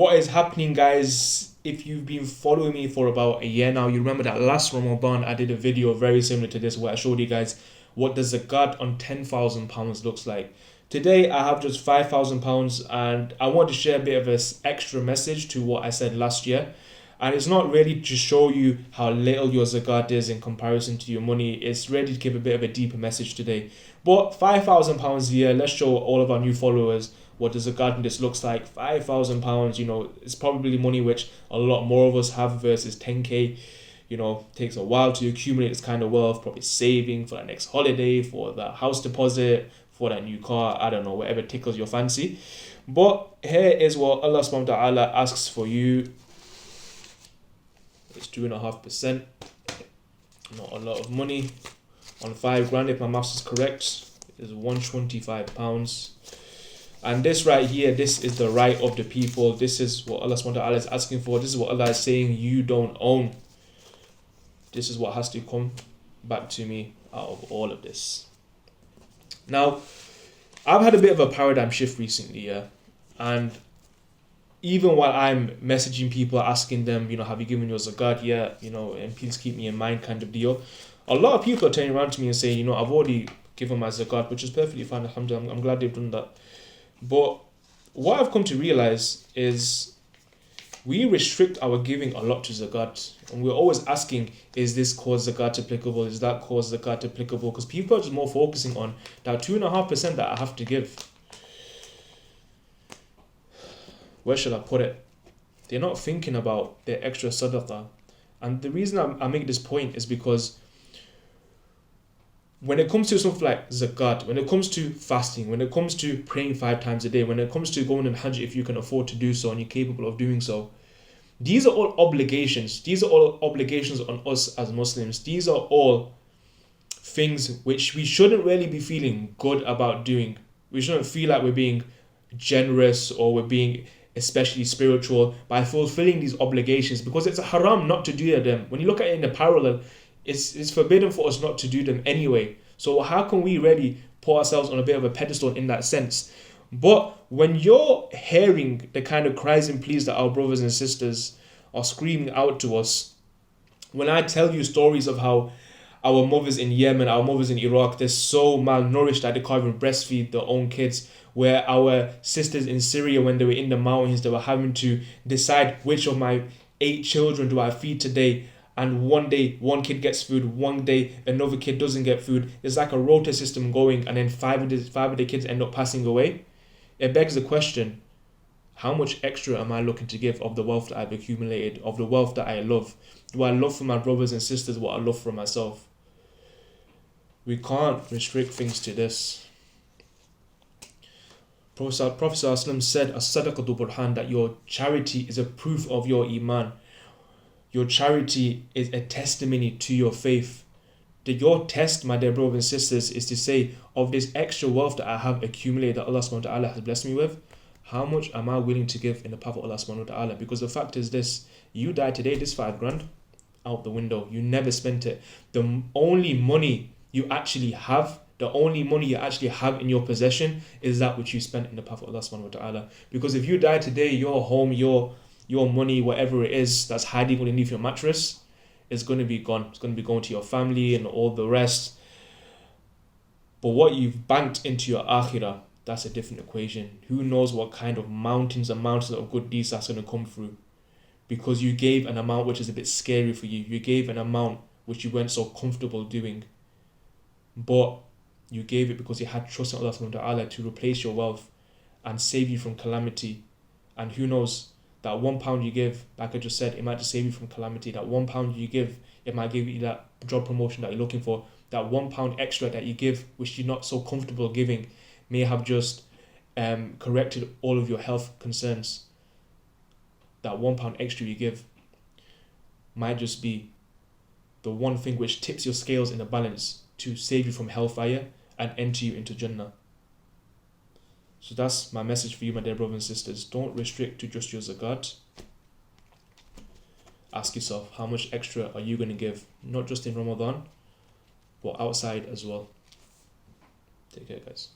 What is happening, guys? If you've been following me for about a year now, you remember that last Ramadan I did a video very similar to this where I showed you guys what the zakat on £10,000 looks like. Today I have just £5,000 and I want to share a bit of an extra message to what I said last year. And it's not really to show you how little your zakat is in comparison to your money. It's really to give a bit of a deeper message today. But £5,000 a year, let's show all of our new followers what the zakat in this looks like. £5,000, it's probably money which a lot more of us have versus 10k. Takes a while to accumulate this kind of wealth, probably saving for that next holiday, for the house deposit, for that new car, I don't know, whatever tickles your fancy. But here is what Allah subhanahu wa ta'ala asks for you. It's 2.5%, not a lot of money. On £5,000, if my maths is correct, is £125. And this right here, this is the right of the people. This is what Allah subhanahu wa ta'ala is asking for. This is what Allah is saying you don't own. This is what has to come back to me out of all of this. Now, I've had a bit of a paradigm shift recently, yeah. And even while I'm messaging people, asking them, have you given your zakat yet? And please keep me in mind kind of deal. A lot of people are turning around to me and saying, I've already given my zakat, which is perfectly fine, alhamdulillah. I'm glad they've done that. But what I've come to realize is we restrict our giving a lot to zakat. And we're always asking, is this cause zakat applicable? Is that cause zakat applicable? Because people are just more focusing on that 2.5% that I have to give. Where should I put it? They're not thinking about their extra sadaqah. And the reason I make this point is because when it comes to something like zakat, when it comes to fasting, when it comes to praying 5 times a day, when it comes to going on hajj if you can afford to do so and you're capable of doing so, these are all obligations. These are all obligations on us as Muslims. These are all things which we shouldn't really be feeling good about doing. We shouldn't feel like we're being generous or we're being especially spiritual by fulfilling these obligations, because it's a haram not to do them. When you look at it in the parallel, it's forbidden for us not to do them anyway. So how can we really put ourselves on a bit of a pedestal in that sense? But when you're hearing the kind of cries and pleas that our brothers and sisters are screaming out to us, when I tell you stories of how our mothers in Yemen, our mothers in Iraq, they're so malnourished that they can't even breastfeed their own kids, where our sisters in Syria, when they were in the mountains, they were having to decide which of my 8 children do I feed today, and one day one kid gets food, one day another kid doesn't get food. It's like a rota system going, and then five of the kids end up passing away. It begs the question, how much extra am I looking to give of the wealth that I've accumulated, of the wealth that I love? Do I love for my brothers and sisters what I love for myself? We can't restrict things to this. Prophet ﷺ said, As-sadaqatu burhan, that your charity is a proof of your iman. Your charity is a testimony to your faith. That your test, my dear brothers and sisters, is to say, of this extra wealth that I have accumulated, that Allah subhanahu wa ta'ala has blessed me with, how much am I willing to give in the path of Allah subhanahu wa ta'ala? Because the fact is this, you die today, this £5,000 out the window. You never spent it. The only money you actually have, in your possession is that which you spent in the path of Allah subhanahu wa ta'ala. Because if you die today, your home, your money, whatever it is that's hiding underneath your mattress, is going to be gone. It's going to be going to your family and all the rest. But what you've banked into your akhirah, that's a different equation. Who knows what kind of mountains and mountains of good deeds that's going to come through. Because you gave an amount which is a bit scary for you. You gave an amount which you weren't so comfortable doing. But you gave it because you had trust in Allah subhanahu wa ta'ala to replace your wealth and save you from calamity. And who knows, that £1 you give, like I just said, it might just save you from calamity. That £1 you give, it might give you that job promotion that you're looking for. That £1 extra that you give, which you're not so comfortable giving, may have just corrected all of your health concerns. That £1 extra you give might just be the one thing which tips your scales in the balance to save you from hellfire and enter you into Jannah. So that's my message for you, my dear brothers and sisters. Don't restrict to just your zakat. Ask yourself, how much extra are you going to give? Not just in Ramadan, but outside as well. Take care, guys.